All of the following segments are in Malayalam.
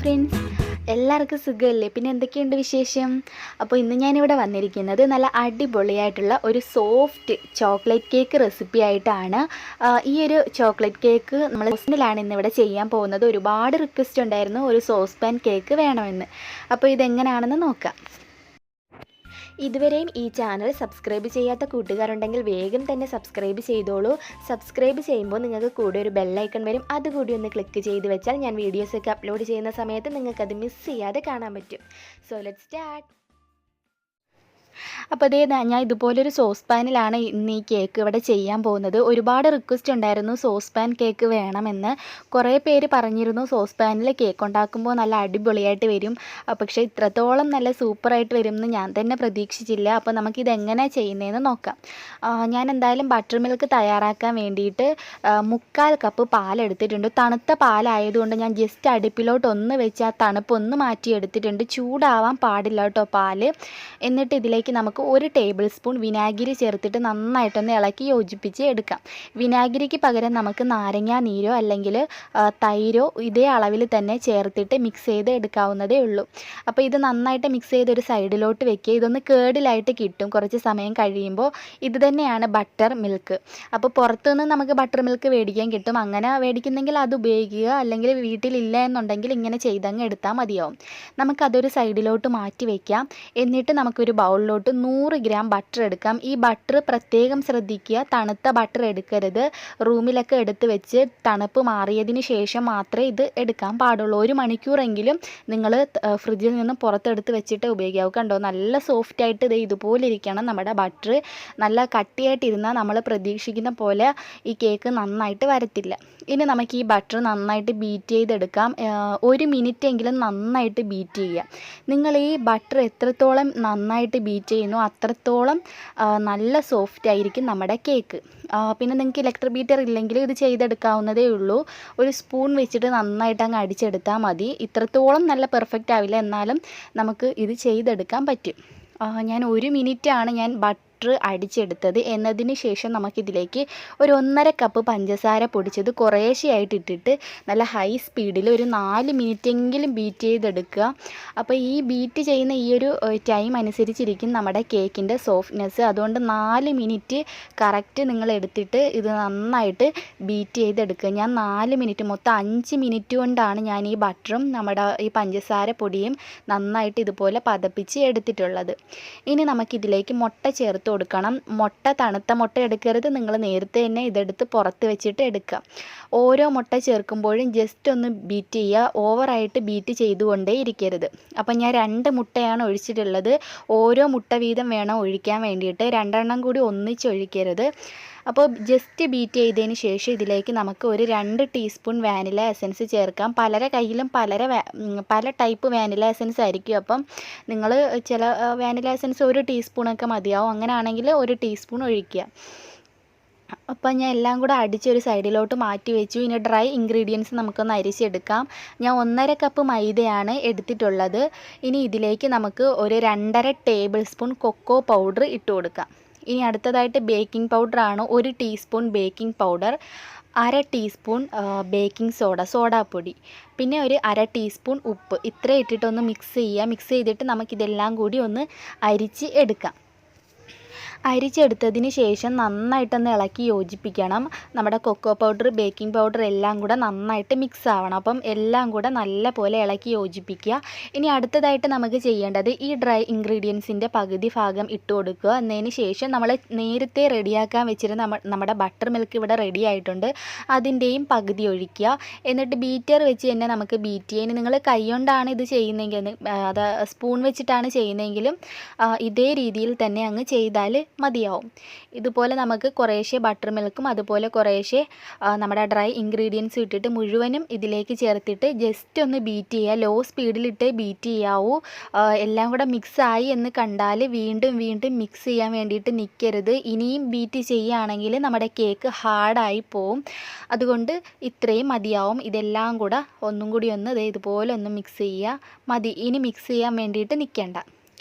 ഫ്രണ്ട്സ്, എല്ലാവർക്കും സുഖമല്ലേ? പിന്നെ എന്തൊക്കെയുണ്ട് വിശേഷം? അപ്പോൾ ഇന്ന് ഞാനിവിടെ വന്നിരിക്കുന്നത് നല്ല അടിപൊളിയായിട്ടുള്ള ഒരു സോഫ്റ്റ് ചോക്ലേറ്റ് കേക്ക് റെസിപ്പി ആയിട്ടാണ്. ഈ ഒരു ചോക്ലേറ്റ് കേക്ക് നമ്മൾ ഹോസ്റ്റലിലാണ് ഇന്നിവിടെ ചെയ്യാൻ പോകുന്നത്. ഒരുപാട് റിക്വസ്റ്റ് ഉണ്ടായിരുന്നു ഒരു സോസ് പാൻ കേക്ക് വേണമെന്ന്. അപ്പോൾ ഇതെങ്ങനെയാണെന്ന് നോക്കാം. ഇതുവരെയും ഈ ചാനൽ സബ്സ്ക്രൈബ് ചെയ്യാത്ത കൂട്ടുകാരുണ്ടെങ്കിൽ വേഗം തന്നെ സബ്സ്ക്രൈബ് ചെയ്തോളൂ. സബ്സ്ക്രൈബ് ചെയ്യുമ്പോൾ നിങ്ങൾക്ക് കൂടെ ഒരു ബെല്ലൈക്കൺ വരും. അതുകൂടി ഒന്ന് ക്ലിക്ക് ചെയ്ത് വെച്ചാൽ ഞാൻ വീഡിയോസൊക്കെ അപ്ലോഡ് ചെയ്യുന്ന സമയത്ത് നിങ്ങൾക്കത് മിസ് ചെയ്യാതെ കാണാൻ പറ്റും. So let's start. അപ്പോൾ ഞാൻ ഇതുപോലൊരു സോസ് പാനിലാണ് ഇന്ന് ഈ കേക്ക് ഇവിടെ ചെയ്യാൻ പോകുന്നത്. ഒരുപാട് റിക്വസ്റ്റ് ഉണ്ടായിരുന്നു സോസ് പാൻ കേക്ക് വേണമെന്ന്. കുറേ പേര് പറഞ്ഞിരുന്നു സോസ് പാനിൽ കേക്ക് ഉണ്ടാക്കുമ്പോൾ നല്ല അടിപൊളിയായിട്ട് വരും, പക്ഷേ ഇത്രത്തോളം നല്ല സൂപ്പറായിട്ട് വരുമെന്ന് ഞാൻ തന്നെ പ്രതീക്ഷിച്ചില്ല. അപ്പോൾ നമുക്കിത് എങ്ങനെയാണ് ചെയ്യുന്നതെന്ന് നോക്കാം. ഞാൻ എന്തായാലും ബട്ടർ മിൽക്ക് തയ്യാറാക്കാൻ വേണ്ടിയിട്ട് 3/4 കപ്പ് പാലെടുത്തിട്ടുണ്ട്. തണുത്ത പാലായതുകൊണ്ട് ഞാൻ ജസ്റ്റ് അടുപ്പിലോട്ട് ഒന്ന് വെച്ച് ആ തണുപ്പൊന്ന് മാറ്റിയെടുത്തിട്ടുണ്ട്. ചൂടാവാൻ പാടില്ല കേട്ടോ പാല്. എന്നിട്ട് ഇതിലേക്ക് നമുക്ക് 1 ടേബിൾ സ്പൂൺ വിനാഗിരി ചേർത്തിട്ട് നന്നായിട്ടൊന്ന് ഇളക്കി യോജിപ്പിച്ച് എടുക്കാം. വിനാഗിരിക്ക് പകരം നമുക്ക് നാരങ്ങാ നീരോ അല്ലെങ്കിൽ തൈരോ ഇതേ അളവിൽ തന്നെ ചേർത്തിട്ട് മിക്സ് ചെയ്ത് എടുക്കാവുന്നതേ ഉള്ളൂ. അപ്പോൾ ഇത് നന്നായിട്ട് മിക്സ് ചെയ്ത് ഒരു സൈഡിലോട്ട് വെക്കുക. ഇതൊന്ന് കേടിലായിട്ട് കിട്ടും കുറച്ച് സമയം കഴിയുമ്പോൾ. ഇത് തന്നെയാണ് ബട്ടർ മിൽക്ക്. അപ്പോൾ പുറത്തുനിന്ന് നമുക്ക് ബട്ടർ മിൽക്ക് മേടിക്കാൻ കിട്ടും. അങ്ങനെ മേടിക്കുന്നെങ്കിൽ അത് ഉപയോഗിക്കുക, അല്ലെങ്കിൽ വീട്ടിലില്ല എന്നുണ്ടെങ്കിൽ ഇങ്ങനെ ചെയ്തങ്ങ് എടുത്താൽ മതിയാവും. നമുക്കതൊരു സൈഡിലോട്ട് മാറ്റി വയ്ക്കാം. എന്നിട്ട് നമുക്കൊരു ബൗളിലോട്ട് 100 ഗ്രാം ബട്ടർ എടുക്കാം. ഈ ബട്ടർ പ്രത്യേകം ശ്രദ്ധിക്കുക, തണുത്ത ബട്ടർ എടുക്കരുത്. റൂമിലൊക്കെ എടുത്ത് വെച്ച് തണുപ്പ് മാറിയതിന് ശേഷം മാത്രമേ ഇത് എടുക്കാൻ പാടുള്ളൂ. 1 മണിക്കൂറെങ്കിലും നിങ്ങൾ ഫ്രിഡ്ജിൽ നിന്ന് പുറത്തെടുത്ത് വെച്ചിട്ട് ഉപയോഗിക്കാവൂ. കണ്ടോ, നല്ല സോഫ്റ്റായിട്ട് ഇതുപോലെ ഇരിക്കണം നമ്മുടെ ബട്ടർ. നല്ല കട്ടിയായിട്ടിരുന്നാൽ നമ്മൾ പ്രതീക്ഷിക്കുന്ന പോലെ ഈ കേക്ക് നന്നായിട്ട് വരത്തില്ല. ഇനി നമുക്ക് ഈ ബട്ടർ നന്നായിട്ട് ബീറ്റ് ചെയ്തെടുക്കാം. 1 മിനിറ്റെങ്കിലും നന്നായിട്ട് ബീറ്റ് ചെയ്യുക. നിങ്ങൾ ഈ ബട്ടർ എത്രത്തോളം നന്നായിട്ട് ബീറ്റ് ചെയ്യുന്നു അത്രത്തോളം നല്ല സോഫ്റ്റ് ആയിരിക്കും നമ്മുടെ കേക്ക്. പിന്നെ നിങ്ങൾക്ക് ഇലക്ട്രിക് ബീറ്റർ ഇല്ലെങ്കിൽ ഇത് ചെയ്തെടുക്കാവുന്നതേ ഉള്ളൂ. ഒരു സ്പൂൺ വെച്ചിട്ട് നന്നായിട്ട് അങ്ങ് അടിച്ചെടുത്താൽ മതി. ഇത്രത്തോളം നല്ല പെർഫെക്റ്റ് ആവില്ല, എന്നാലും നമുക്ക് ഇത് ചെയ്തെടുക്കാൻ പറ്റും. ഞാൻ 1 മിനിറ്റാണ് ഞാൻ ബട്ടർ അടിച്ചെടുത്തത്. എന്നതിന് ശേഷം നമുക്കിതിലേക്ക് ഒരു 1.5 കപ്പ് പഞ്ചസാര പൊടിച്ചത് കുറേശ്ശെയായിട്ട് ഇട്ടിട്ട് നല്ല ഹൈ സ്പീഡിൽ ഒരു 4 മിനിറ്റെങ്കിലും ബീറ്റ് ചെയ്തെടുക്കുക. അപ്പോൾ ഈ ബീറ്റ് ചെയ്യുന്ന ഈ ഒരു ടൈം അനുസരിച്ചിരിക്കും നമ്മുടെ കേക്കിൻ്റെ സോഫ്റ്റ്നെസ്. അതുകൊണ്ട് 4 മിനിറ്റ് കറക്റ്റ് നിങ്ങൾ എടുത്തിട്ട് ഇത് നന്നായിട്ട് ബീറ്റ് ചെയ്തെടുക്കുക. ഞാൻ 4 മിനിറ്റ്, മൊത്തം 5 മിനിറ്റ് കൊണ്ടാണ് ഞാൻ ഈ ബട്ടറും നമ്മുടെ ഈ പഞ്ചസാര പൊടിയും നന്നായിട്ട് ഇതുപോലെ പതപ്പിച്ച് എടുത്തിട്ടുള്ളത്. ഇനി നമുക്കിതിലേക്ക് മുട്ട ചേർത്ത് കൊടുക്കണം. തണുത്ത മുട്ട എടുക്കരുത്, നിങ്ങൾ നേരത്തെ തന്നെ ഇതെടുത്ത് പുറത്ത് വെച്ചിട്ട് എടുക്കുക. ഓരോ മുട്ട ചേർക്കുമ്പോഴും ജസ്റ്റ് ഒന്ന് ബീറ്റ് ചെയ്യുക, ഓവറായിട്ട് ബീറ്റ് ചെയ്തുകൊണ്ടേ ഇരിക്കരുത്. അപ്പം ഞാൻ 2 മുട്ടയാണ് ഒഴിച്ചിട്ടുള്ളത്. ഓരോ മുട്ട വീതം വേണം ഒഴിക്കാൻ വേണ്ടിയിട്ട്, 2 എണ്ണം കൂടി ഒന്നിച്ചൊഴിക്കരുത്. അപ്പോൾ ജസ്റ്റ് ബീറ്റ് ചെയ്തതിന് ശേഷം ഇതിലേക്ക് നമുക്ക് ഒരു 2 ടീസ്പൂൺ വാനില എസൻസ് ചേർക്കാം. പലരുടെ കയ്യിലും പല ടൈപ്പ് വാനില എസൻസ് ആയിരിക്കും. അപ്പം നിങ്ങൾ ചില വാനില എസൻസ് 1 ടീസ്പൂണൊക്കെ മതിയാവും. അങ്ങനെയാണെങ്കിൽ 1 ടീസ്പൂൺ ഒഴിക്കുക. അപ്പം ഞാൻ എല്ലാം കൂടെ അടിച്ചൊരു സൈഡിലോട്ട് മാറ്റി വെച്ചു. ഇനി ഡ്രൈ ഇൻഗ്രീഡിയൻസ് നമുക്കൊന്ന് അരിച്ചെടുക്കാം. ഞാൻ 1.5 കപ്പ് മൈദയാണ് എടുത്തിട്ടുള്ളത്. ഇനി ഇതിലേക്ക് നമുക്ക് ഒരു 2.5 ടേബിൾ സ്പൂൺ കൊക്കോ പൗഡർ ഇട്ട് കൊടുക്കാം. ഇനി അടുത്തതായിട്ട് ബേക്കിംഗ് പൗഡറാണ്. 1 teaspoon baking powder, 1/2 teaspoon baking സോഡാപ്പൊടി, പിന്നെ ഒരു 1/2 ടീസ്പൂൺ ഉപ്പ്. ഇത്ര ഇട്ടിട്ടൊന്ന് മിക്സ് ചെയ്യുക. മിക്സ് ചെയ്തിട്ട് നമുക്കിതെല്ലാം കൂടി ഒന്ന് അരിച്ച് എടുക്കാം. അരിച്ചെടുത്തതിന് ശേഷം നന്നായിട്ടൊന്ന് ഇളക്കി യോജിപ്പിക്കണം. നമ്മുടെ കൊക്കോ പൗഡർ, ബേക്കിംഗ് പൗഡർ എല്ലാം കൂടെ നന്നായിട്ട് മിക്സ് ആവണം. അപ്പം എല്ലാം കൂടെ നല്ല പോലെ ഇളക്കി യോജിപ്പിക്കുക. ഇനി അടുത്തതായിട്ട് നമുക്ക് ചെയ്യേണ്ടത് ഈ ഡ്രൈ ഇൻഗ്രീഡിയൻസിൻ്റെ പകുതി ഭാഗം ഇട്ട് കൊടുക്കുക. എന്നതിന് ശേഷം നമ്മൾ നേരത്തെ റെഡിയാക്കാൻ വെച്ചിരുന്ന നമ്മുടെ ബട്ടർ മിൽക്ക് ഇവിടെ റെഡി ആയിട്ടുണ്ട്, അതിൻ്റെയും പകുതി ഒഴിക്കുക. എന്നിട്ട് ബീറ്റർ വെച്ച് തന്നെ നമുക്ക് ബീറ്റ് ചെയ്യാൻ. നിങ്ങൾ കൈ കൊണ്ടാണ് ഇത് ചെയ്യുന്നതെങ്കിൽ, അത് സ്പൂൺ വെച്ചിട്ടാണ് ചെയ്യുന്നതെങ്കിലും ഇതേ രീതിയിൽ തന്നെ അങ്ങ് ചെയ്താൽ മതിയാവും. ഇതുപോലെ നമുക്ക് കുറേശ്ശെ ബട്ടർ മിൽക്കും അതുപോലെ കുറേശ്ശെ നമ്മുടെ ഡ്രൈ ഇൻഗ്രീഡിയൻസ് ഇട്ടിട്ട് മുഴുവനും ഇതിലേക്ക് ചേർത്തിട്ട് ജസ്റ്റ് ഒന്ന് ബീറ്റ് ചെയ്യുക. ലോ സ്പീഡിലിട്ട് ബീറ്റ് ചെയ്യാവൂ. എല്ലാം കൂടെ മിക്സായി എന്ന് കണ്ടാൽ വീണ്ടും മിക്സ് ചെയ്യാൻ വേണ്ടിയിട്ട് നിൽക്കരുത്. ഇനിയും ബീറ്റ് ചെയ്യുകയാണെങ്കിൽ നമ്മുടെ കേക്ക് ഹാർഡായി പോവും. അതുകൊണ്ട് ഇത്രയും മതിയാവും. ഇതെല്ലാം കൂടെ ഒന്നും കൂടി ഒന്ന് ഇതുപോലെ ഒന്ന് മിക്സ് ചെയ്യുക. മതി, ഇനി മിക്സ് ചെയ്യാൻ വേണ്ടിയിട്ട് നിൽക്കേണ്ട.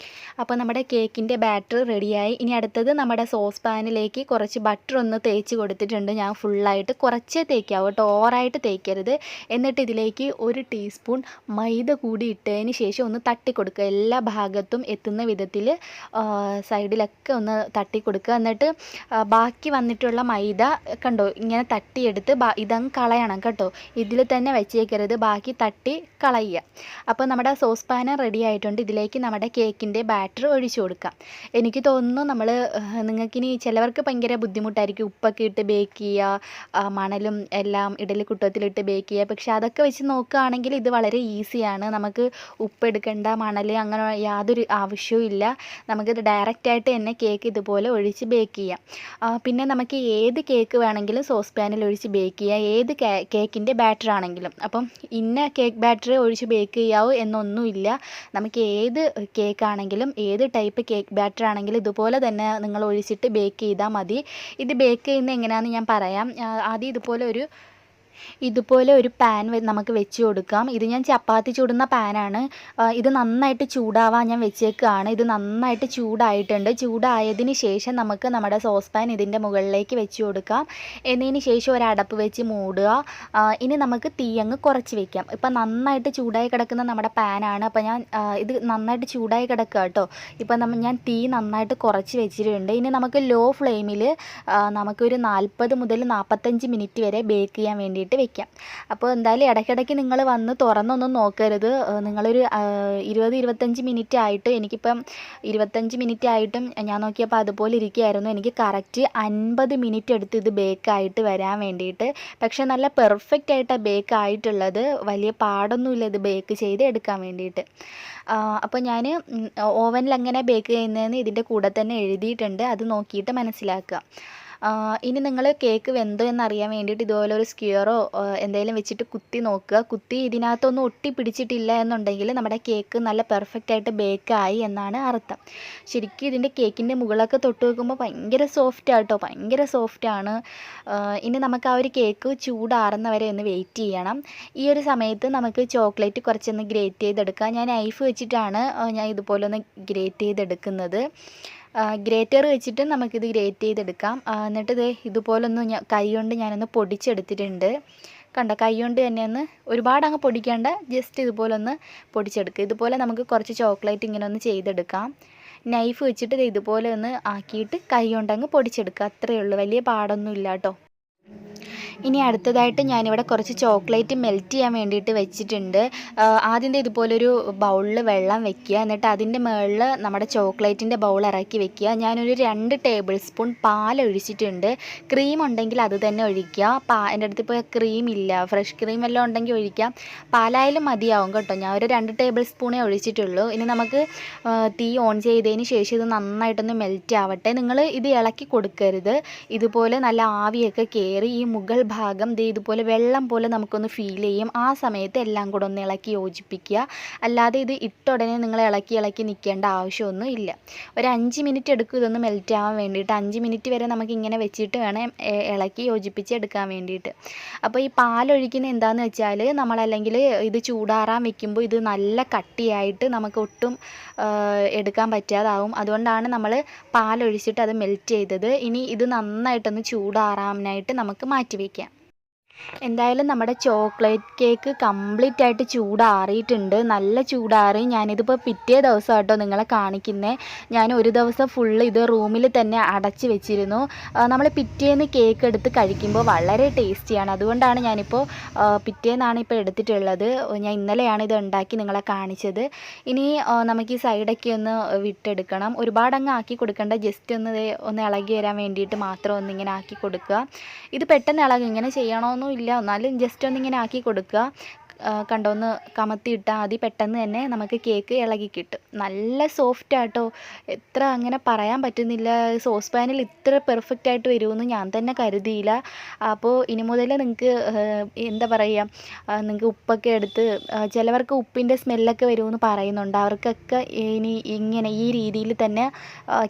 അപ്പോൾ നമ്മുടെ കേക്കിൻ്റെ ബാറ്റർ റെഡിയായി. ഇനി അടുത്തത് നമ്മുടെ സോസ് പാനിലേക്ക് കുറച്ച് ബട്ടർ ഒന്ന് തേച്ച് കൊടുത്തിട്ടുണ്ട്. ഞാൻ ഫുള്ളായിട്ട് കുറച്ചേ തേക്കാവൂ കേട്ടോ, ഓവറായിട്ട് തേക്കരുത്. എന്നിട്ട് ഇതിലേക്ക് 1 ടീസ്പൂൺ മൈദ കൂടി ഇട്ടതിന് ശേഷം ഒന്ന് തട്ടി കൊടുക്കുക. എല്ലാ ഭാഗത്തും എത്തുന്ന വിധത്തിൽ സൈഡിലൊക്കെ ഒന്ന് തട്ടി കൊടുക്കുക. എന്നിട്ട് ബാക്കി വന്നിട്ടുള്ള മൈദ കണ്ടോ ഇങ്ങനെ തട്ടിയെടുത്ത് ഇതങ്ങ് കളയണം കേട്ടോ. ഇതിൽ തന്നെ വെച്ചേക്കരുത്, ബാക്കി തട്ടി കളയുക. അപ്പോൾ നമ്മുടെ സോസ് പാൻ റെഡി ആയിട്ടുണ്ട്. ഇതിലേക്ക് നമ്മുടെ കേക്കിൻ്റെ ബാറ്റർ ഒഴിച്ചു കൊടുക്കാം. എനിക്ക് തോന്നുന്നു നിങ്ങൾക്കിനി ചിലവർക്ക് ഭയങ്കര ബുദ്ധിമുട്ടായിരിക്കും ഉപ്പൊക്കെ ഇട്ട് ബേക്ക് ചെയ്യുക, മണലും എല്ലാം ഇഡലിക്കുട്ടത്തിലിട്ട് ബേക്ക് ചെയ്യുക. പക്ഷെ അതൊക്കെ വെച്ച് നോക്കുകയാണെങ്കിൽ ഇത് വളരെ ഈസിയാണ്. നമുക്ക് ഉപ്പ് എടുക്കേണ്ട, മണൽ അങ്ങനെ യാതൊരു ആവശ്യവും ഇല്ല. നമുക്കിത് ഡയറക്റ്റായിട്ട് തന്നെ കേക്ക് ഇതുപോലെ ഒഴിച്ച് ബേക്ക് ചെയ്യാം. പിന്നെ നമുക്ക് ഏത് കേക്ക് വേണമെങ്കിലും സോസ് പാനിൽ ഒഴിച്ച് ബേക്ക് ചെയ്യാം, ഏത് കേക്കിൻ്റെ ബാറ്റർ ആണെങ്കിലും. അപ്പം ഇന്ന കേക്ക് ബാറ്റർ ഒഴിച്ച് ബേക്ക് ചെയ്യാവൂ എന്നൊന്നുമില്ല. നമുക്ക് ഏത് കേക്ക് ആണെങ്കിലും, ഏത് ടൈപ്പ് കേക്ക് ബാറ്റർ ആണെങ്കിലും ഇതുപോലെ തന്നെ നിങ്ങൾ ഒഴിച്ചിട്ട് ബേക്ക് ചെയ്താൽ മതി. ഇത് ബേക്ക് ചെയ്യുന്നത് എങ്ങനെയാണെന്ന് ഞാൻ പറയാം. ആദ്യം ഇതുപോലെ ഒരു പാൻ നമുക്ക് വെച്ച് കൊടുക്കാം. ഇത് ഞാൻ ചപ്പാത്തി ചുടുന്ന പാനാണ്. ഇത് നന്നായിട്ട് ചൂടാവാൻ ഞാൻ വെച്ചേക്കുകയാണ്. ഇത് നന്നായിട്ട് ചൂടായിട്ടുണ്ട്. ചൂടായതിന് ശേഷം നമുക്ക് നമ്മുടെ സോസ് പാൻ ഇതിൻ്റെ മുകളിലേക്ക് വെച്ച് കൊടുക്കാം. എന്നതിന് ശേഷം ഒരു അടപ്പ് വെച്ച് മൂടുക. ഇനി നമുക്ക് തീ അങ്ങ് കുറച്ച് വെക്കാം. ഇപ്പം നന്നായിട്ട് ചൂടായി കിടക്കുന്ന നമ്മുടെ പാനാണ്. അപ്പോൾ ഇത് നന്നായിട്ട് ചൂടായി കിടക്കുക കേട്ടോ. ഇപ്പം ഞാൻ തീ നന്നായിട്ട് കുറച്ച് വെച്ചിട്ടുണ്ട്. ഇനി നമുക്ക് ലോ ഫ്ലെയിമിൽ നമുക്കൊരു 40 മുതൽ 45 മിനിറ്റ് വരെ ബേക്ക് ചെയ്യാൻ വേണ്ടിയിട്ട് വെക്കാം. അപ്പോൾ എന്തായാലും ഇടയ്ക്കിടയ്ക്ക് നിങ്ങൾ വന്ന് തുറന്നൊന്നും നോക്കരുത്. നിങ്ങളൊരു 20-25 മിനിറ്റ് ആയിട്ട്, എനിക്കിപ്പം 25 മിനിറ്റ് ആയിട്ടും ഞാൻ നോക്കിയപ്പോൾ അതുപോലെ ഇരിക്കുകയായിരുന്നു. എനിക്ക് കറക്റ്റ് 50 മിനിറ്റ് എടുത്ത് ഇത് ബേക്കായിട്ട് വരാൻ വേണ്ടിയിട്ട്. പക്ഷേ നല്ല പെർഫെക്റ്റ് ആയിട്ടാണ് ബേക്ക് ആയിട്ടുള്ളത്. വലിയ പാടൊന്നുമില്ല ഇത് ബേക്ക് ചെയ്ത് എടുക്കാൻ വേണ്ടിയിട്ട്. അപ്പോൾ ഞാൻ ഓവനിൽ എങ്ങനെ ബേക്ക് ചെയ്യുന്നതെന്ന് ഇതിൻ്റെ കൂടെ തന്നെ എഴുതിയിട്ടുണ്ട്. അത് നോക്കിയിട്ട് മനസ്സിലാക്കുക. ഇനി നിങ്ങൾ കേക്ക് വെന്തോ എന്നറിയാൻ വേണ്ടിയിട്ട് ഇതുപോലെ ഒരു സ്ക്യൂറോ എന്തെങ്കിലും വെച്ചിട്ട് കുത്തി നോക്കുക. കുത്തി ഇതിനകത്തൊന്നും ഒട്ടി പിടിച്ചിട്ടില്ല എന്നുണ്ടെങ്കിൽ നമ്മുടെ കേക്ക് നല്ല പെർഫെക്റ്റായിട്ട് ബേക്കായി എന്നാണ് അർത്ഥം. ശരിക്കും ഇതിൻ്റെ കേക്കിൻ്റെ മുകളൊക്കെ തൊട്ട് വെക്കുമ്പോൾ ഭയങ്കര സോഫ്റ്റാണ് കേട്ടോ, ഭയങ്കര സോഫ്റ്റാണ്. ഇനി നമുക്ക് ആ ഒരു കേക്ക് ചൂടാറുന്നവരെ ഒന്ന് വെയിറ്റ് ചെയ്യണം. ഈ ഒരു സമയത്ത് നമുക്ക് ചോക്ലേറ്റ് കുറച്ചൊന്ന് ഗ്രേറ്റ് ചെയ്തെടുക്കാം. ഞാൻ നൈഫ് വെച്ചിട്ടാണ് ഞാൻ ഇതുപോലെ ഒന്ന് ഗ്രേറ്റ് ചെയ്തെടുക്കുന്നത്. ഗ്രേറ്റർ വെച്ചിട്ട് നമുക്കിത് ഗ്രേറ്റ് ചെയ്തെടുക്കാം. എന്നിട്ട് ഇതുപോലൊന്ന് കൈ കൊണ്ട് ഞാനൊന്ന് പൊടിച്ചെടുത്തിട്ടുണ്ട്. കണ്ടോ, കൈ കൊണ്ട് തന്നെ ഒന്ന് ഒരുപാട് അങ്ങ് പൊടിക്കേണ്ട, ജസ്റ്റ് ഇതുപോലൊന്ന് പൊടിച്ചെടുക്കുക. ഇതുപോലെ നമുക്ക് കുറച്ച് ചോക്ലേറ്റ് ഇങ്ങനെ ഒന്ന് ചെയ്തെടുക്കാം. നൈഫ് വെച്ചിട്ട് ഇതുപോലെ ഒന്ന് ആക്കിയിട്ട് കൈ കൊണ്ട് അങ്ങ് പൊടിച്ചെടുക്കുക. അത്രയേ ഉള്ളൂ, വലിയ പാടൊന്നും ഇല്ല കേട്ടോ. ഇനി അടുത്തതായിട്ട് ഞാനിവിടെ കുറച്ച് ചോക്ലേറ്റ് മെൽറ്റ് ചെയ്യാൻ വേണ്ടിയിട്ട് വെച്ചിട്ടുണ്ട്. ആദ്യം ഇതുപോലൊരു ബൗളിൽ വെള്ളം വെക്കുക. എന്നിട്ട് അതിൻ്റെ മുകളിൽ നമ്മുടെ ചോക്ലേറ്റിൻ്റെ ബൗൾ ഇറക്കി വെക്കുക. ഞാനൊരു 2 ടേബിൾ സ്പൂൺ പാൽ ഒഴിച്ചിട്ടുണ്ട്. ക്രീം ഉണ്ടെങ്കിൽ അത് തന്നെ ഒഴിക്കുക. എൻ്റെ അടുത്ത് ഇപ്പോൾ ക്രീം ഇല്ല, ഫ്രഷ് ക്രീം എല്ലാം ഉണ്ടെങ്കിൽ ഒഴിക്കാം. പാലായാലും മതിയാവും കേട്ടോ. ഞാൻ ഒരു 2 ടേബിൾ സ്പൂണേ ഒഴിച്ചിട്ടുള്ളൂ. ഇനി നമുക്ക് തീ ഓൺ ചെയ്തതിന് ശേഷം ഇത് നന്നായിട്ടൊന്ന് മെൽറ്റ് ആവട്ടെ. നിങ്ങൾ ഇത് ഇളക്കി കൊടുക്കരുത്. ഇതുപോലെ നല്ല ആവിയൊക്കെ കയറി ഈ മുകൾ ഭാഗം ഇതുപോലെ വെള്ളം പോലെ നമുക്കൊന്ന് ഫീൽ ചെയ്യും. ആ സമയത്ത് എല്ലാം കൂടെ ഒന്ന് ഇളക്കി യോജിപ്പിക്കുക. അല്ലാതെ ഇത് ഇട്ട ഉടനെ നിങ്ങൾ ഇളക്കി നിൽക്കേണ്ട ആവശ്യമൊന്നും ഇല്ല. ഒരു 5 മിനിറ്റ് എടുക്കും ഇതൊന്ന് മെൽറ്റ് ആവാൻ വേണ്ടിയിട്ട്. 5 മിനിറ്റ് വരെ നമുക്ക് ഇങ്ങനെ വെച്ചിട്ട് വേണം ഇളക്കി യോജിപ്പിച്ച് എടുക്കാൻ വേണ്ടിയിട്ട്. അപ്പോൾ ഈ പാലൊഴിക്കുന്നത് എന്താണെന്ന് വെച്ചാൽ, നമ്മളല്ലെങ്കിൽ ഇത് ചൂടാറാൻ വെക്കുമ്പോൾ ഇത് നല്ല കട്ടിയായിട്ട് നമുക്ക് ഒട്ടും എടുക്കാൻ പറ്റാതാവും. അതുകൊണ്ടാണ് നമ്മൾ പാലൊഴിച്ചിട്ട് അത് മെൽറ്റ് ചെയ്തത്. ഇനി ഇത് നന്നായിട്ടൊന്ന് ചൂടാറാനായിട്ട് നമുക്ക് മാറ്റി വയ്ക്കാം. എന്തായാലും നമ്മുടെ ചോക്ലേറ്റ് കേക്ക് കംപ്ലീറ്റ് ആയിട്ട് ചൂടാറിയിട്ടുണ്ട്, നല്ല ചൂടാറി. ഞാനിതിപ്പോൾ പിറ്റേ ദിവസം കേട്ടോ നിങ്ങളെ കാണിക്കുന്നത്. ഞാൻ ഒരു ദിവസം ഫുള്ള് ഇത് റൂമിൽ തന്നെ അടച്ച് വെച്ചിരുന്നു. നമ്മൾ പിറ്റേന്ന് കേക്ക് എടുത്ത് കഴിക്കുമ്പോൾ വളരെ ടേസ്റ്റിയാണ്. അതുകൊണ്ടാണ് ഞാനിപ്പോൾ പിറ്റേന്നാണ് ഇപ്പോൾ എടുത്തിട്ടുള്ളത്. ഞാൻ ഇന്നലെയാണ് ഇത് ഉണ്ടാക്കി നിങ്ങളെ കാണിച്ചത്. ഇനി നമുക്ക് ഈ സൈഡൊക്കെ ഒന്ന് വിട്ടെടുക്കണം. ഒരുപാടങ്ങ് ആക്കി കൊടുക്കേണ്ട, ജസ്റ്റ് ഒന്ന് ഇളകി വരാൻ വേണ്ടിയിട്ട് മാത്രം ഒന്നിങ്ങനെ ആക്കി കൊടുക്കുക. ഇത് പെട്ടെന്ന് ഇളകും, ഇങ്ങനെ ചെയ്യണമെന്നും ഇല്ല, എന്നാലും ജസ്റ്റ് ഒന്നിങ്ങനെ ആക്കി കൊടുക്കുക. കണ്ടോ, ഒന്ന് കമത്തിയിട്ടാൽ മതി, പെട്ടെന്ന് തന്നെ നമുക്ക് കേക്ക് ഇളകി കിട്ടും. നല്ല സോഫ്റ്റ് ആട്ടോ, എത്ര അങ്ങനെ പറയാൻ പറ്റുന്നില്ല. സോസ് പാനിൽ ഇത്ര പെർഫെക്റ്റ് ആയിട്ട് വരുമെന്ന് ഞാൻ തന്നെ കരുതിയില്ല. അപ്പോൾ ഇനി മുതൽ നിങ്ങൾക്ക് എന്താ പറയുക, നിങ്ങൾക്ക് ഉപ്പൊക്കെ എടുത്ത്, ചിലവർക്ക് ഉപ്പിൻ്റെ സ്മെല്ലൊക്കെ വരുമെന്ന് പറയുന്നുണ്ട്. അവർക്കൊക്കെ ഇനി ഇങ്ങനെ ഈ രീതിയിൽ തന്നെ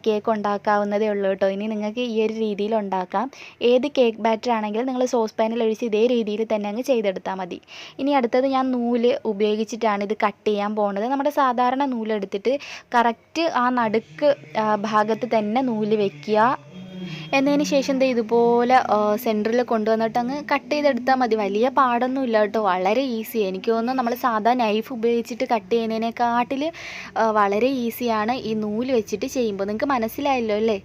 കേക്ക് ഉണ്ടാക്കാവുന്നതേ ഉള്ളൂ കേട്ടോ. ഇനി നിങ്ങൾക്ക് ഈ ഒരു രീതിയിൽ ഉണ്ടാക്കാം. ഏത് കേക്ക് ബാറ്റർ ആണെങ്കിലും നിങ്ങൾ സോസ് പാനിൽ ഒഴിച്ച് ഇതേ രീതിയിൽ തന്നെ അങ്ങ് ചെയ്തെടുത്താൽ മതി. ഇനി അടുത്തത് ഞാൻ നൂല് ഉപയോഗിച്ചിട്ടാണ് ഇത് കട്ട് ചെയ്യാൻ പോകുന്നത്. നമ്മുടെ സാധാരണ നൂലെടുത്ത് കൊടുത്തിട്ട് കറക്റ്റ് ആ നടുക്ക് ഭാഗത്ത് തന്നെ നൂല് വെക്കുക. എന്നതിന് ശേഷം ദേ ഇതുപോലെ സെൻറ്ററിൽ കൊണ്ടുവന്നിട്ട് അങ്ങ് കട്ട് ചെയ്തെടുത്താൽ മതി. വലിയ പാടൊന്നും ഇല്ല കേട്ടോ, വളരെ ഈസി. എനിക്ക് തോന്നുന്നു നമ്മൾ സാധാ നൈഫ് ഉപയോഗിച്ചിട്ട് കട്ട് ചെയ്യുന്നതിനെക്കാട്ടിൽ വളരെ ഈസിയാണ് ഈ നൂല് വെച്ചിട്ട് ചെയ്യുമ്പോൾ. നിങ്ങൾക്ക് മനസ്സിലായല്ലോ അല്ലേ?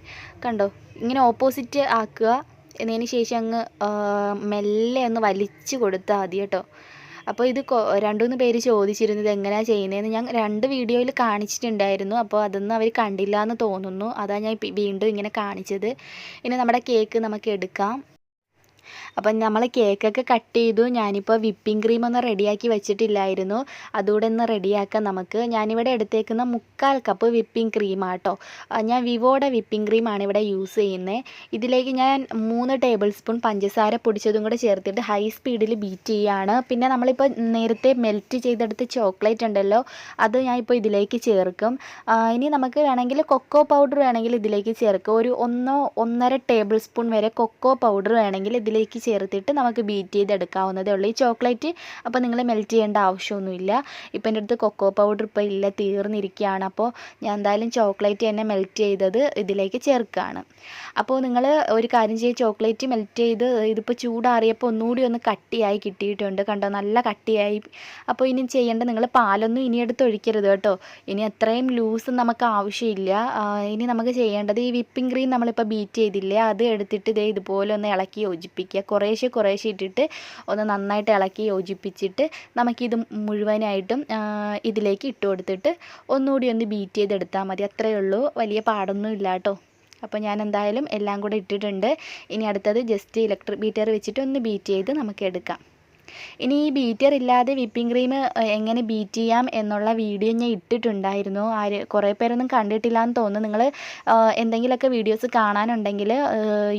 കണ്ടോ, ഇങ്ങനെ ഓപ്പോസിറ്റ് ആക്കുക. എന്നതിന് ശേഷം അങ്ങ് മെല്ലെ ഒന്ന് വലിച്ചു കൊടുത്താൽ മതി കേട്ടോ. അപ്പോൾ ഇത് 2-3 പേര് ചോദിച്ചിരുന്നു ഇത് എങ്ങനെയാണ് ചെയ്യുന്നതെന്ന്. ഞാൻ 2 വീഡിയോയിൽ കാണിച്ചിട്ടുണ്ടായിരുന്നു. അപ്പോൾ അതൊന്നും അവർ കണ്ടില്ല എന്ന് തോന്നുന്നു. അതാണ് ഞാൻ വീണ്ടും ഇങ്ങനെ കാണിച്ചത്. ഇനി നമ്മുടെ കേക്ക് നമുക്ക് എടുക്കാം. അപ്പം നമ്മൾ കേക്കൊക്കെ കട്ട് ചെയ്തു. ഞാനിപ്പോൾ വിപ്പിംഗ് ക്രീം ഒന്നും റെഡിയാക്കി വെച്ചിട്ടില്ലായിരുന്നു, അതുകൂടെ ഒന്ന് റെഡിയാക്കാം നമുക്ക്. ഞാനിവിടെ എടുത്തേക്കുന്ന 3/4 കപ്പ് വിപ്പിംഗ് ക്രീമാട്ടോ. ഞാൻ വിവോയുടെ വിപ്പിംഗ് ക്രീമാണ് ഇവിടെ യൂസ് ചെയ്യുന്നത്. ഇതിലേക്ക് ഞാൻ 3 ടേബിൾ സ്പൂൺ പഞ്ചസാര പൊടിച്ചതും കൂടെ ചേർത്തിട്ട് ഹൈ സ്പീഡിൽ ബീറ്റ് ചെയ്യുകയാണ്. പിന്നെ നമ്മളിപ്പോൾ നേരത്തെ മെൽറ്റ് ചെയ്തെടുത്ത ചോക്ലേറ്റ് ഉണ്ടല്ലോ, അത് ഞാൻ ഇപ്പോൾ ഇതിലേക്ക് ചേർക്കും. ഇനി നമുക്ക് വേണമെങ്കിൽ കൊക്കോ പൗഡർ വേണമെങ്കിൽ ഇതിലേക്ക് ചേർക്കാം. ഒരു 1-1.5 ടേബിൾ സ്പൂൺ വരെ കൊക്കോ പൗഡർ വേണമെങ്കിൽ ഇതിലേക്ക് ചേർത്തിട്ട് നമുക്ക് ബീറ്റ് ചെയ്തെടുക്കാവുന്നതേ ഉള്ളൂ ഈ ചോക്ലേറ്റ്. അപ്പോൾ നിങ്ങൾ മെൽറ്റ് ചെയ്യേണ്ട ആവശ്യമൊന്നുമില്ല. ഇപ്പം എൻ്റെ അടുത്ത് കൊക്കോ പൗഡർ ഇപ്പോൾ ഇല്ല, തീർന്നിരിക്കുകയാണ്. അപ്പോൾ ഞാൻ എന്തായാലും ചോക്ലേറ്റ് തന്നെ മെൽറ്റ് ചെയ്തത് ഇതിലേക്ക് ചേർക്കുകയാണ്. അപ്പോൾ നിങ്ങൾ ഒരു കാര്യം ചെയ്യുക, ചോക്ലേറ്റ് മെൽറ്റ് ചെയ്ത് ഇതിപ്പോൾ ചൂടാറിയപ്പോൾ ഒന്നുകൂടി ഒന്ന് കട്ടിയായി കിട്ടിയിട്ടുണ്ട്. കണ്ടോ, നല്ല കട്ടിയായി. അപ്പോൾ ഇനി ചെയ്യേണ്ടത്, നിങ്ങൾ പാലൊന്നും ഇനി എടുത്ത് ഒഴിക്കരുത് കേട്ടോ. ഇനി അത്രയും ലൂസ് നമുക്ക് ആവശ്യമില്ല. ഇനി നമുക്ക് ചെയ്യേണ്ടത് ഈ വിപ്പിംഗ് ക്രീം നമ്മളിപ്പോൾ ബീറ്റ് ചെയ്തില്ലേ, അത് എടുത്തിട്ട് ഇതേ ഇതുപോലെ ഒന്ന് ഇളക്കി യോജിപ്പിക്കുക. കുറേശ്ശെ ഇട്ടിട്ട് ഒന്ന് നന്നായിട്ട് ഇളക്കി യോജിപ്പിച്ചിട്ട് നമുക്കിത് മുഴുവനായിട്ടും ഇതിലേക്ക് ഇട്ട് കൊടുത്തിട്ട് ഒന്നുകൂടി ഒന്ന് ബീറ്റ് ചെയ്തെടുത്താൽ മതി. അത്രയേ ഉള്ളൂ, വലിയ പാടൊന്നും ഇല്ല കേട്ടോ. അപ്പോൾ ഞാൻ എന്തായാലും എല്ലാം കൂടെ ഇട്ടിട്ടുണ്ട്. ഇനി അടുത്തത് ജസ്റ്റ് ഇലക്ട്രിക് ബീറ്റർ വെച്ചിട്ട് ഒന്ന് ബീറ്റ് ചെയ്ത് നമുക്ക് എടുക്കാം. ഇനി ഈ ബീറ്റർ ഇല്ലാതെ വിപ്പിംഗ് ക്രീം എങ്ങനെ ബീറ്റ് ചെയ്യാം എന്നുള്ള വീഡിയോ ഞാൻ ഇട്ടിട്ടുണ്ടായിരുന്നു. കുറേ പേരൊന്നും കണ്ടിട്ടില്ല എന്ന് തോന്നുന്നു. നിങ്ങൾ എന്തെങ്കിലുമൊക്കെ വീഡിയോസ് കാണാനുണ്ടെങ്കിൽ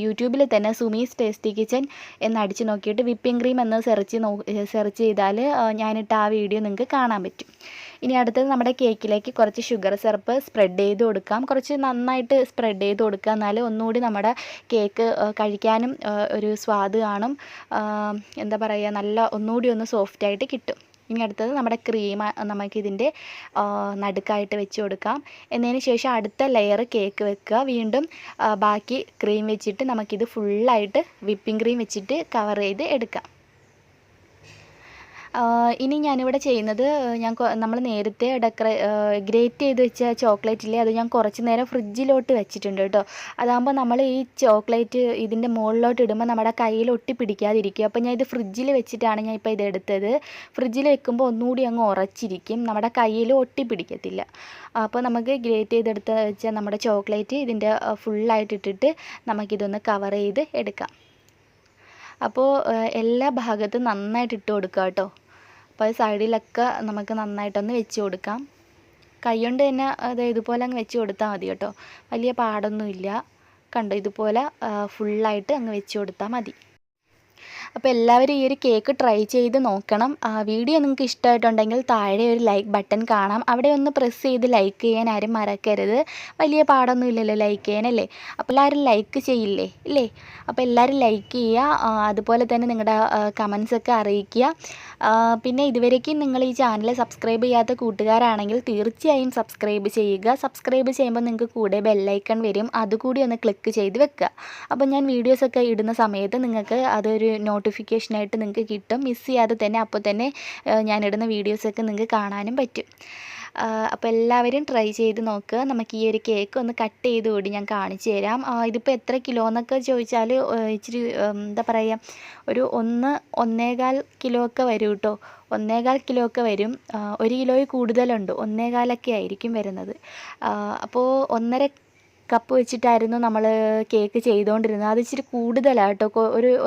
യൂട്യൂബിൽ തന്നെ സുമീസ് ടേസ്റ്റി കിച്ചൻ എന്നടിച്ച് നോക്കിയിട്ട് വിപ്പിംഗ് ക്രീം എന്ന് സെർച്ച് ചെയ്താൽ ഞാനിട്ട ആ വീഡിയോ നിങ്ങൾക്ക് കാണാൻ പറ്റും. ഇനി അടുത്തത് നമ്മുടെ കേക്കിലേക്ക് കുറച്ച് ഷുഗർ സിറപ്പ് സ്പ്രെഡ് ചെയ്ത് കൊടുക്കാം. കുറച്ച് നന്നായിട്ട് സ്പ്രെഡ് ചെയ്ത് കൊടുക്കുക, എന്നാൽ ഒന്നുകൂടി നമ്മുടെ കേക്ക് കഴിക്കാനും ഒരു സ്വാദ് കാണും. എന്താ പറയുക, നല്ല ഒന്നുകൂടി ഒന്ന് സോഫ്റ്റായിട്ട് കിട്ടും. ഇനി അടുത്തത് നമ്മുടെ ക്രീം നമുക്കിതിൻ്റെ നടുക്കായിട്ട് വെച്ച് കൊടുക്കാം. എന്നതിന് ശേഷം അടുത്ത ലെയർ കേക്ക് വെക്കുക. വീണ്ടും ബാക്കി ക്രീം വെച്ചിട്ട് നമുക്കിത് ഫുള്ളായിട്ട് വിപ്പിംഗ് ക്രീം വെച്ചിട്ട് കവർ ചെയ്ത് എടുക്കാം. ഇനി ഞാനിവിടെ ചെയ്യുന്നത്, നമ്മൾ നേരത്തെ ഗ്രേറ്റ് ചെയ്ത് വെച്ച ചോക്ലേറ്റില്ലേ, അത് ഞാൻ കുറച്ച് നേരം ഫ്രിഡ്ജിലോട്ട് വെച്ചിട്ടുണ്ട് കേട്ടോ. അതാകുമ്പോൾ നമ്മൾ ഈ ചോക്ലേറ്റ് ഇതിൻ്റെ മുകളിലോട്ട് ഇടുമ്പോൾ നമ്മുടെ കയ്യിൽ ഒട്ടി പിടിക്കാതിരിക്കും. അപ്പോൾ ഞാൻ ഇത് ഫ്രിഡ്ജിൽ വെച്ചിട്ടാണ് ഞാൻ ഇപ്പോൾ ഇത് എടുത്തത്. ഫ്രിഡ്ജിൽ വെക്കുമ്പോൾ ഒന്നുകൂടി അങ്ങ് ഉറച്ചിരിക്കും, നമ്മുടെ കയ്യിൽ ഒട്ടി പിടിക്കത്തില്ല. അപ്പോൾ നമുക്ക് ഗ്രേറ്റ് ചെയ്തെടുത്ത് വെച്ച നമ്മുടെ ചോക്ലേറ്റ് ഇതിൻ്റെ ഫുള്ളായിട്ട് ഇട്ടിട്ട് നമുക്കിതൊന്ന് കവർ ചെയ്ത് എടുക്കാം. അപ്പോൾ എല്ലാ ഭാഗത്തും നന്നായിട്ട് ഇട്ട് കൊടുക്കുക കേട്ടോ. അപ്പോൾ അത് സൈഡിലൊക്കെ നമുക്ക് നന്നായിട്ടൊന്ന് വെച്ച് കൊടുക്കാം. കൈ കൊണ്ട് തന്നെ അത് ഇതുപോലെ അങ്ങ് വെച്ച് കൊടുത്താൽ മതി കേട്ടോ, വലിയ പാടൊന്നുമില്ല. കണ്ടോ, ഇതുപോലെ ഫുള്ളായിട്ട് അങ്ങ് വെച്ച് കൊടുത്താൽ മതി. അപ്പോൾ എല്ലാവരും ഈ ഒരു കേക്ക് ട്രൈ ചെയ്ത് നോക്കണം. വീഡിയോ നിങ്ങൾക്ക് ഇഷ്ടമായിട്ടുണ്ടെങ്കിൽ താഴെ ഒരു ലൈക്ക് ബട്ടൺ കാണാം, അവിടെ ഒന്ന് പ്രസ് ചെയ്ത് ലൈക്ക് ചെയ്യാൻ ആരും മറക്കരുത്. വലിയ പാടൊന്നും ഇല്ലല്ലോ ലൈക്ക് ചെയ്യാനല്ലേ. അപ്പോൾ എല്ലാവരും ലൈക്ക് ചെയ്യില്ലേ ഇല്ലേ? അപ്പോൾ എല്ലാവരും ലൈക്ക് ചെയ്യുക. അതുപോലെ തന്നെ നിങ്ങളുടെ കമൻസൊക്കെ അറിയിക്കുക. പിന്നെ ഇതുവരേക്കും നിങ്ങൾ ഈ ചാനൽ സബ്സ്ക്രൈബ് ചെയ്യാത്ത കൂട്ടുകാരാണെങ്കിൽ തീർച്ചയായും സബ്സ്ക്രൈബ് ചെയ്യുക. സബ്സ്ക്രൈബ് ചെയ്യുമ്പോൾ നിങ്ങൾക്ക് കൂടെ ബെല്ലൈക്കൺ വരും, അതുകൂടി ഒന്ന് ക്ലിക്ക് ചെയ്ത് വെക്കുക. അപ്പോൾ ഞാൻ വീഡിയോസൊക്കെ ഇടുന്ന സമയത്ത് നിങ്ങൾക്ക് അതൊരു നോട്ടിഫിക്കേഷനായിട്ട് നിങ്ങൾക്ക് കിട്ടും. മിസ് ചെയ്യാതെ തന്നെ അപ്പോൾ തന്നെ ഞാനിടുന്ന വീഡിയോസൊക്കെ നിങ്ങൾക്ക് കാണാനും പറ്റും. അപ്പോൾ എല്ലാവരും ട്രൈ ചെയ്ത് നോക്കുക. നമുക്ക് ഈ ഒരു കേക്ക് ഒന്ന് കട്ട് ചെയ്ത് കൂടി ഞാൻ കാണിച്ചു തരാം. ഇതിപ്പോൾ എത്ര കിലോ എന്നൊക്കെ ചോദിച്ചാൽ ഇച്ചിരി എന്താ പറയുക, ഒരു 1-1.25 കിലോ ഒക്കെ വരും കേട്ടോ. 1.25 കിലോ ഒക്കെ വരും. 1 കിലോയിൽ കൂടുതലുണ്ട്, 1.25 ആയിരിക്കും വരുന്നത്. അപ്പോൾ 1.5 കപ്പ് വെച്ചിട്ടായിരുന്നു നമ്മൾ കേക്ക് ചെയ്തുകൊണ്ടിരുന്നത്. അത് ഇച്ചിരി കൂടുതലാണ് കേട്ടോ.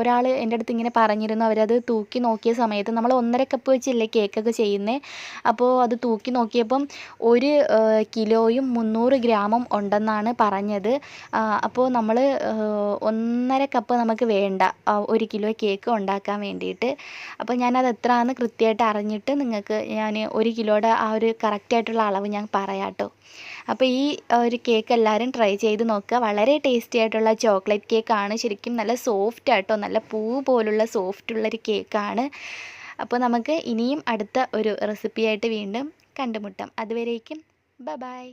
ഒരാൾ എൻ്റെ അടുത്ത് ഇങ്ങനെ പറഞ്ഞിരുന്നു, അവരത് തൂക്കി നോക്കിയ സമയത്ത് നമ്മൾ 1.5 കപ്പ് വെച്ചല്ലേ കേക്കൊക്കെ ചെയ്യുന്നത്. അപ്പോൾ അത് തൂക്കി നോക്കിയപ്പം 1 കിലോയും 300 ഗ്രാമും ഉണ്ടെന്നാണ് പറഞ്ഞത്. അപ്പോൾ നമ്മൾ 1.5 കപ്പ് നമുക്ക് വേണ്ട 1 കിലോ കേക്ക് ഉണ്ടാക്കാൻ വേണ്ടിയിട്ട്. അപ്പോൾ ഞാനത് എത്രയാണെന്ന് കൃത്യമായിട്ട് അറിഞ്ഞിട്ട് നിങ്ങൾക്ക് ഞാൻ 1 കിലോയുടെ ആ ഒരു കറക്റ്റായിട്ടുള്ള അളവ് ഞാൻ പറയാം കേട്ടോ. അപ്പോൾ ഈ ഒരു കേക്ക് എല്ലാവരും ട്രൈ ചെയ്ത് നോക്കുക. വളരെ ടേസ്റ്റി ആയിട്ടുള്ള ചോക്ലേറ്റ് കേക്കാണ്. ശരിക്കും നല്ല സോഫ്റ്റ് ആട്ടോ, നല്ല പൂ പോലുള്ള സോഫ്റ്റുള്ളൊരു കേക്കാണ്. അപ്പോൾ നമുക്ക് ഇനിയും അടുത്ത ഒരു റെസിപ്പിയായിട്ട് വീണ്ടും കണ്ടുമുട്ടാം. അതുവരേക്കും ബൈ ബൈ.